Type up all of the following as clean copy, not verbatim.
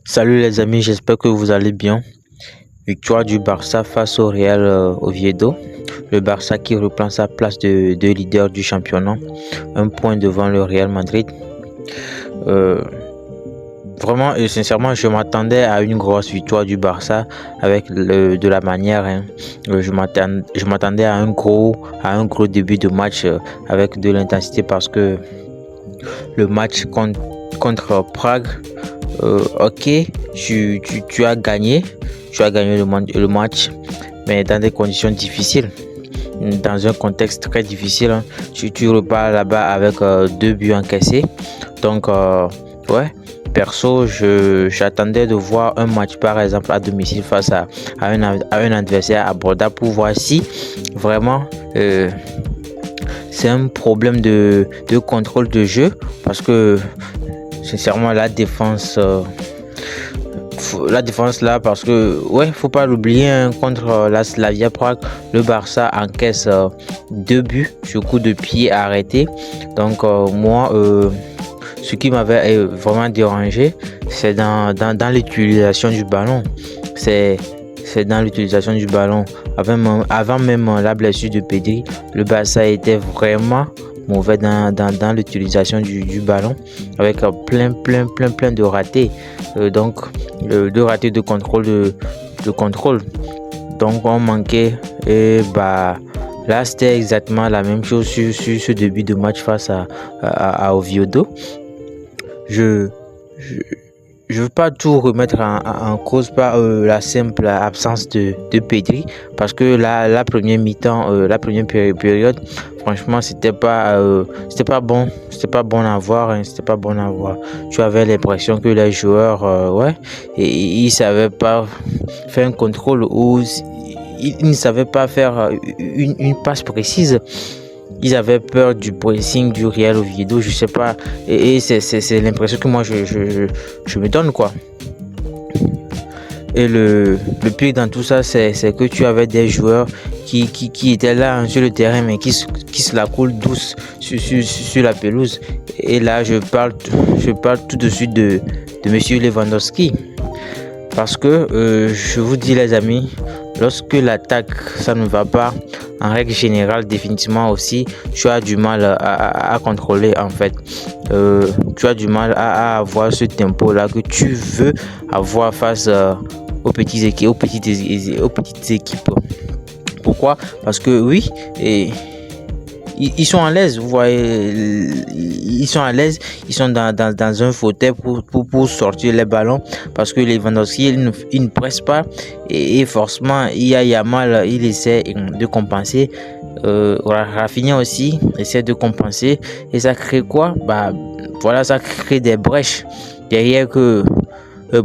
Salut les amis, j'espère que vous allez bien. Victoire du Barça face au Real Oviedo. Le Barça qui reprend sa place de leader du championnat, un point devant le Real Madrid. Euh, Vraiment et sincèrement, je m'attendais à une grosse victoire du Barça avec de la manière. Je m'attendais à un gros début de match avec de l'intensité parce que le match contre Prague. Ok, tu as gagné. Tu as gagné le match, mais dans des conditions difficiles. Dans un contexte très difficile. Hein. Tu repars là-bas avec 2 buts encaissés. Donc, ouais. Perso, j'attendais de voir un match par exemple à domicile face à un adversaire abordable pour voir si vraiment c'est un problème de contrôle de jeu parce que sincèrement la défense là parce que ouais faut pas l'oublier hein, contre la Slavia Prague le Barça encaisse 2 buts sur coup de pied arrêté donc ce qui m'avait vraiment dérangé c'est dans l'utilisation du ballon c'est dans l'utilisation du ballon avant même la blessure de Pedri le Barça était vraiment mauvais dans l'utilisation du ballon avec plein de ratés de ratés de contrôle donc on manquait et bah là c'était exactement la même chose sur ce début de match face à Oviedo. Je je, je veux pas tout remettre en cause par la simple absence de Pedri parce que la première mi-temps, la première période, franchement, c'était pas bon, c'était pas bon à voir, hein, c'était pas bon à voir. Tu avais l'impression que les joueurs, ouais, et, ils savaient pas faire un contrôle ou ils ne savaient pas faire une passe précise. Ils avaient peur du pressing du Real Oviedo, je sais pas. Et c'est l'impression que moi je me donne quoi. Et le pire dans tout ça, c'est que tu avais des joueurs qui étaient là hein, sur le terrain, mais qui se la coulent douce sur la pelouse. Et là, je parle tout de suite de Monsieur Lewandowski. Parce que je vous dis les amis, lorsque l'attaque ça ne va pas, en règle générale définitivement aussi, tu as du mal à contrôler en fait. Tu as du mal à avoir ce tempo là que tu veux avoir face aux petites équipes. Pourquoi? Parce que oui, et ils sont à l'aise, vous voyez, ils sont à l'aise, ils sont dans un fauteuil pour sortir les ballons parce que les Lewandowski il ne presse pas et forcément il y a Yamal, il essaie de compenser. Rafinha aussi essaie de compenser et ça crée quoi? Bah voilà, ça crée des brèches derrière que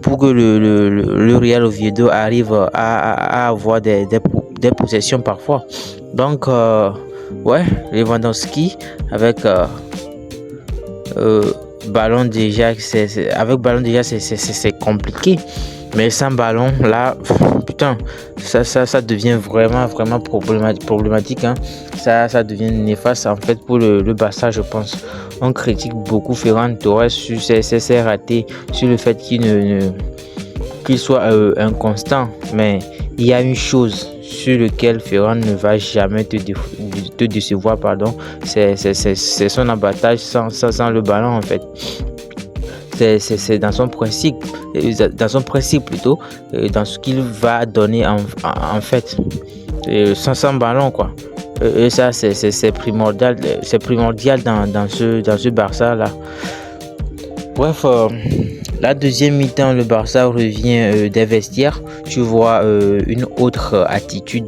pour que le Real Oviedo arrive à avoir des possessions parfois. Donc ouais, Lewandowski avec euh, ballon déjà, avec ballon déjà c'est compliqué. Mais sans ballon, là, putain, ça devient vraiment problématique. Hein. Ça devient néfaste en fait pour le Barça, je pense. On critique beaucoup Ferran Torres sur ses ratés, sur le fait qu'il soit inconstant. Mais il y a une chose sur laquelle Ferran ne va jamais te décevoir, pardon. C'est son abattage sans le ballon en fait. C'est dans son principe plutôt, dans ce qu'il va donner en fait, sans ballon quoi. Et ça c'est primordial dans ce Barça là. Bref, la deuxième mi-temps, le Barça revient des vestiaires. Tu vois une autre attitude,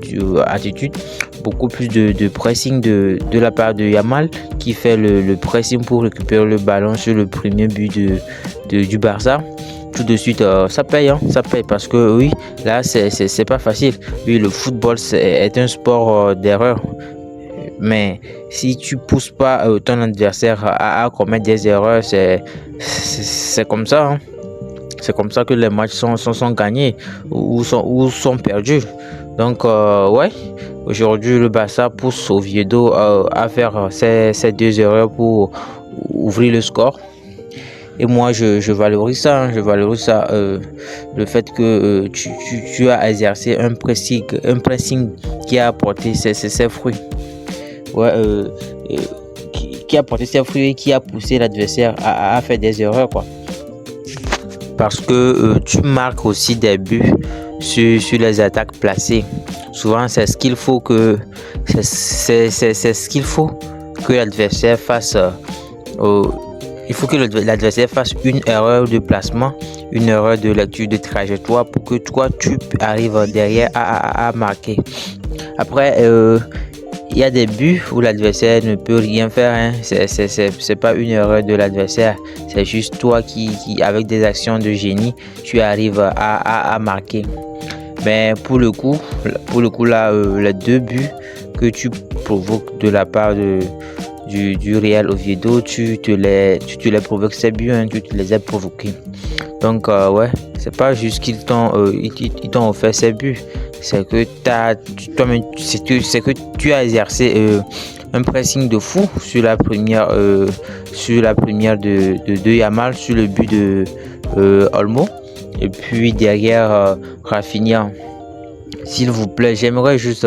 beaucoup plus de pressing de la part de Yamal qui fait le pressing pour récupérer le ballon sur le premier but du Barça. Tout de suite, ça paye, hein, ça paye parce que oui, là c'est pas facile. Oui, le football est un sport d'erreur. Mais si tu pousses pas ton adversaire à commettre des erreurs, c'est comme ça. Hein. C'est comme ça que les matchs sont gagnés ou sont perdus. Donc, ouais, aujourd'hui, le Barça pousse Oviedo à faire ces 2 erreurs pour ouvrir le score. Et moi, je valorise ça, hein, je valorise ça, le fait que tu as exercé un pressing qui a apporté ses fruits. Ouais, qui a apporté ses fruits et qui a poussé l'adversaire à faire des erreurs, quoi. Parce que tu marques aussi des buts sur les attaques placées. Souvent, c'est ce qu'il faut que l'adversaire fasse. Il faut que l'adversaire fasse une erreur de placement, une erreur de lecture de trajectoire pour que toi tu arrives derrière à marquer. Après, il y a des buts où l'adversaire ne peut rien faire, hein. C'est pas une erreur de l'adversaire, c'est juste toi qui avec des actions de génie tu arrives à marquer. Mais pour le coup là, les 2 buts que tu provoques de la part du Real Oviedo, tu te les provoques, ces buts, hein, tu te les as provoqués. Donc ouais, c'est pas juste qu'ils t'ont offert ces buts, c'est que tu as exercé un pressing de fou sur la première de Yamal, sur le but de Olmo, et puis derrière Rafinha. S'il vous plaît, j'aimerais juste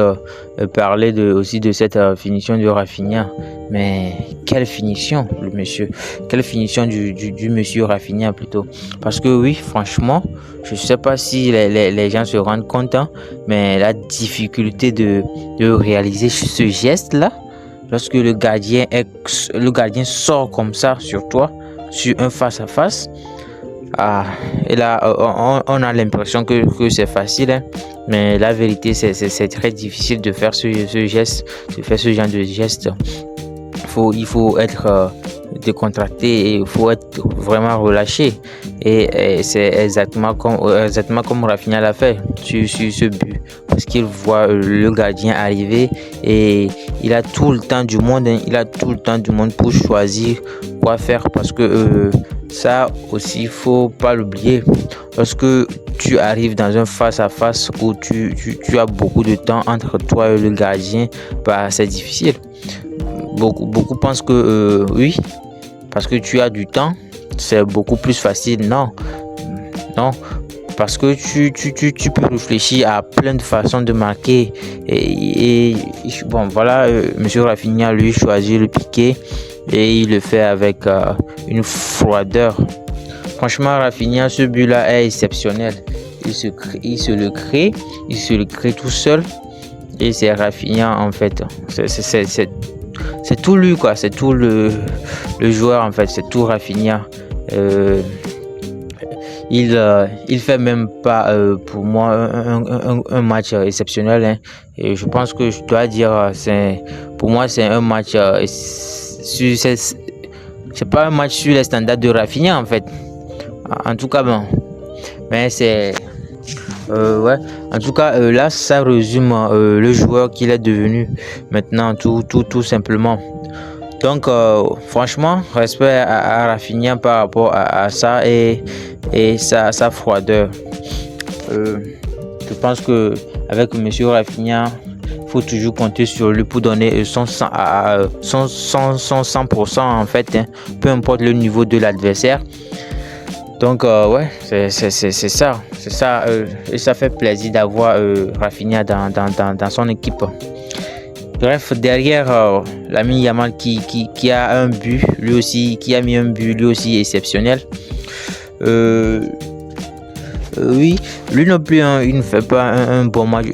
parler aussi de cette finition de Rafinha. Mais quelle finition, le monsieur. Quelle finition du monsieur Rafinha plutôt. Parce que oui, franchement, je ne sais pas si les gens se rendent compte, hein, mais la difficulté de réaliser ce geste-là, lorsque le gardien sort comme ça sur toi, sur un face-à-face, et là, on a l'impression que c'est facile, hein, mais la vérité, c'est très difficile de faire ce geste, de faire ce genre de geste. Il faut être décontracté et il faut être vraiment relâché. Et c'est exactement comme Rafinha l'a fait sur ce but. Parce qu'il voit le gardien arriver et il a tout le temps du monde, hein, pour choisir quoi faire. Parce que ça aussi, il faut pas l'oublier. Lorsque tu arrives dans un face-à-face où tu as beaucoup de temps entre toi et le gardien, c'est difficile. Beaucoup pensent que oui, parce que tu as du temps, c'est beaucoup plus facile. Non, parce que tu peux réfléchir à plein de façons de marquer. Et bon, voilà, monsieur Rafinha, lui, choisit le piqué et il le fait avec une froideur. Franchement, Rafinha, ce but-là est exceptionnel. Il se le crée tout seul. Et c'est Rafinha, en fait. C'est tout lui, quoi. C'est tout le joueur, en fait. C'est tout Rafinha. Il fait même pas pour moi un match exceptionnel, hein. Et je pense que je dois dire, pour moi c'est un match c'est pas un match sur les standards de Rafinha, en fait. En tout cas, bon, mais c'est ouais. En tout cas, là, ça résume le joueur qu'il est devenu maintenant, tout simplement. Donc, franchement, respect à Rafinha par rapport à ça et sa froideur. Je pense que avec Monsieur Rafinha, faut toujours compter sur lui pour donner son 100% en fait, hein, peu importe le niveau de l'adversaire. Donc ouais, c'est ça, et ça fait plaisir d'avoir Rafinha dans son équipe. Bref, derrière Lamine Yamal qui a un but, lui aussi, qui a mis un but lui aussi exceptionnel. Oui, lui non plus, hein, il ne fait pas un bon match,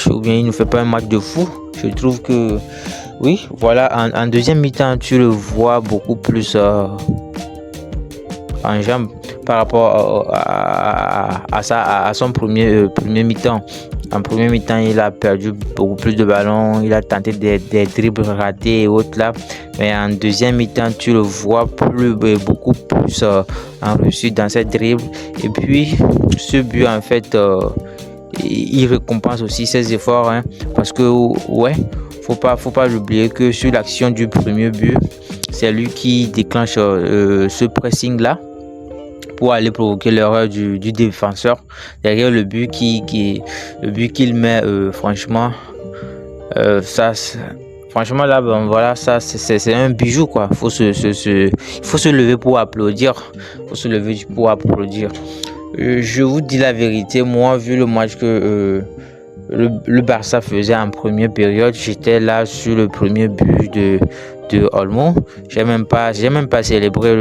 ou bien il ne fait pas un match de fou. Je trouve que oui, voilà, en deuxième mi-temps, tu le vois beaucoup plus en jambes par rapport à son premier mi-temps. En premier mi-temps, il a perdu beaucoup plus de ballons, il a tenté des dribbles ratés et autres là. Mais en deuxième mi-temps, tu le vois beaucoup plus en réussite dans cette dribble. Et puis, ce but, en fait, il récompense aussi ses efforts, hein, parce que, ouais, faut pas l'oublier que sur l'action du premier but, c'est lui qui déclenche ce pressing là pour aller provoquer l'erreur du défenseur derrière le but qu'il met. Franchement, ça Franchement, là, bon, voilà, ça, c'est un bijou, quoi. Faut se lever pour applaudir. Faut se lever pour applaudir. Je vous dis la vérité, moi, vu le match que le Barça faisait en première période, j'étais là sur le premier but de Olmo. J'ai même pas célébré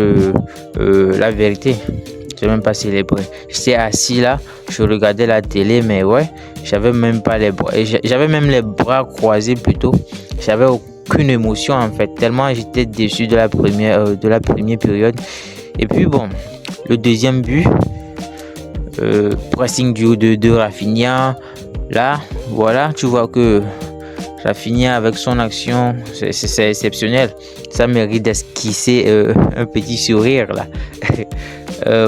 la vérité. J'ai même pas célébré. J'étais assis là, je regardais la télé, mais ouais, j'avais même pas les bras, j'avais même les bras croisés plutôt. J'avais aucune émotion en fait, tellement j'étais déçu de la première période. Et puis bon, le deuxième but, pressing du haut de Rafinha. Là, voilà, tu vois que Rafinha avec son action, c'est exceptionnel. Ça mérite d'esquisser un petit sourire là.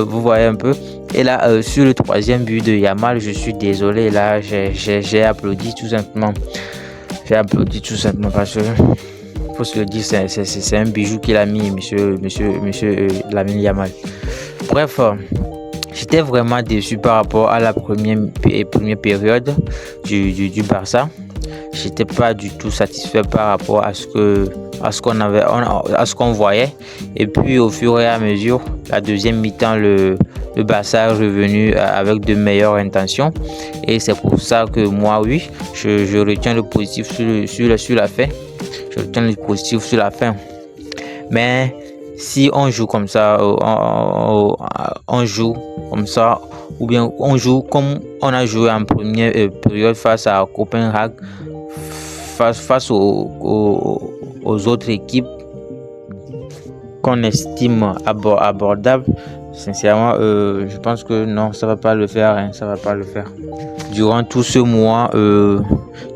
Vous voyez un peu. Et là, sur le troisième but de Yamal, je suis désolé. Là, j'ai applaudi tout simplement. J'ai applaudi tout simplement parce que, faut se le dire, c'est un bijou qu'il a mis, monsieur Lamine Yamal. Bref, j'étais vraiment déçu par rapport à la première période du Barça. J'étais pas du tout satisfait par rapport à ce qu'on voyait. Et puis au fur et à mesure, la deuxième mi-temps, le Barça est revenu avec de meilleures intentions. Et c'est pour ça que moi, oui, je retiens le positif sur la fin. Je retiens le positif sur la fin. Mais si on joue comme ça, on joue comme ça, ou bien on joue comme on a joué en première période face à Copenhague, face aux autres équipes qu'on estime abordables, sincèrement, je pense que non, ça va pas le faire, hein, ça va pas le faire. Durant tout ce mois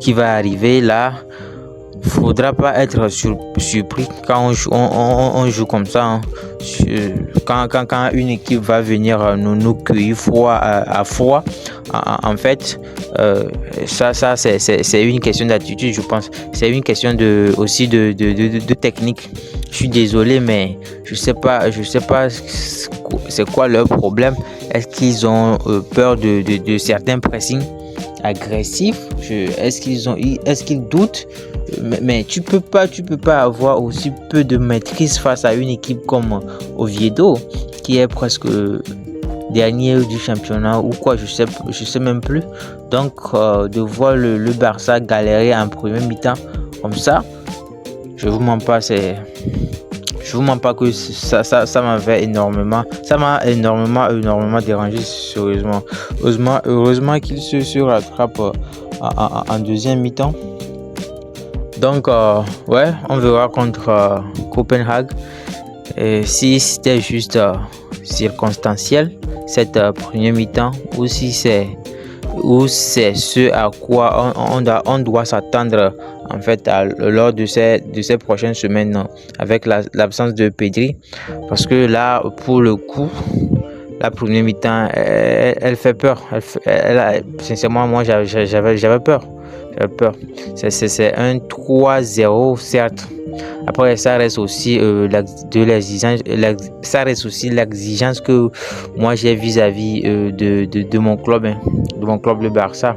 qui va arriver là, faudra pas être surpris quand on joue comme ça, hein. Quand une équipe va venir nous cueillir froid à froid, en fait, ça c'est une question d'attitude, je pense. C'est une question aussi de technique. Je suis désolé, mais je sais pas c'est quoi leur problème. Est-ce qu'ils ont peur de certains pressings agressifs? Est-ce qu'ils doutent? Mais tu peux pas avoir aussi peu de maîtrise face à une équipe comme Oviedo, qui est presque dernier du championnat ou quoi, je sais même plus. Donc de voir le Barça galérer en première mi-temps comme ça, je vous mens pas que ça m'avait énormément, dérangé, sérieusement. Heureusement qu'il se rattrape en deuxième mi-temps. Donc ouais, on verra contre Copenhague. Et si c'était juste circonstanciel cette première mi-temps, ou si c'est ce à quoi on doit s'attendre en fait lors de ces prochaines semaines avec l'absence de Pedri, parce que là pour le coup la première mi-temps elle fait peur. Sincèrement, moi j'avais peur. C'est un 3-0 certes. Après ça reste aussi l'exigence que moi j'ai vis-à-vis de mon club, hein, de mon club le Barça.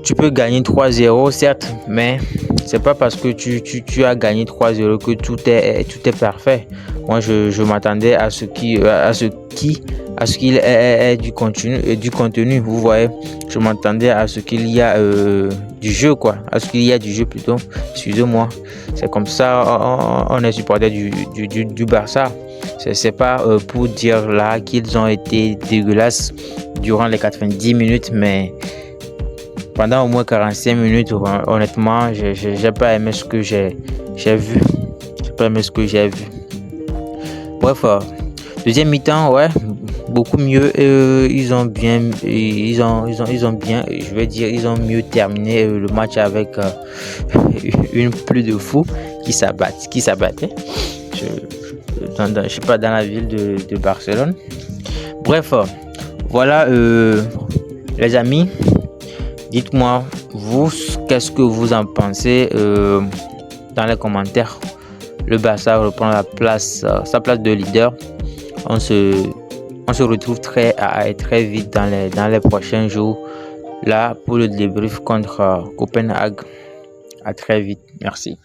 Tu peux gagner 3-0 certes, mais c'est pas parce que tu as gagné 3-0 que tout est parfait. Moi je m'attendais à ce qu'il ait du contenu, vous voyez. Je m'attendais à ce qu'il y a du jeu, quoi, à ce qu'il y a du jeu plutôt, excusez-moi. C'est comme ça on est supporter du Barça. C'est pas pour dire là qu'ils ont été dégueulasses durant les 90 minutes, mais pendant au moins 45 minutes, honnêtement, j'ai pas aimé ce que j'ai vu. J'ai pas aimé ce que j'ai vu. Bref, deuxième mi-temps, ouais, beaucoup mieux. Ils ont bien, je vais dire, ils ont mieux terminé le match avec une pluie de fous qui s'abattait. Je sais pas, dans la ville de Barcelone. Bref, voilà, les amis. Dites-moi, vous, qu'est-ce que vous en pensez dans les commentaires. Le Barça reprend sa place de leader. On se retrouve très vite dans les prochains jours là pour le débrief contre Copenhague. À très vite. Merci.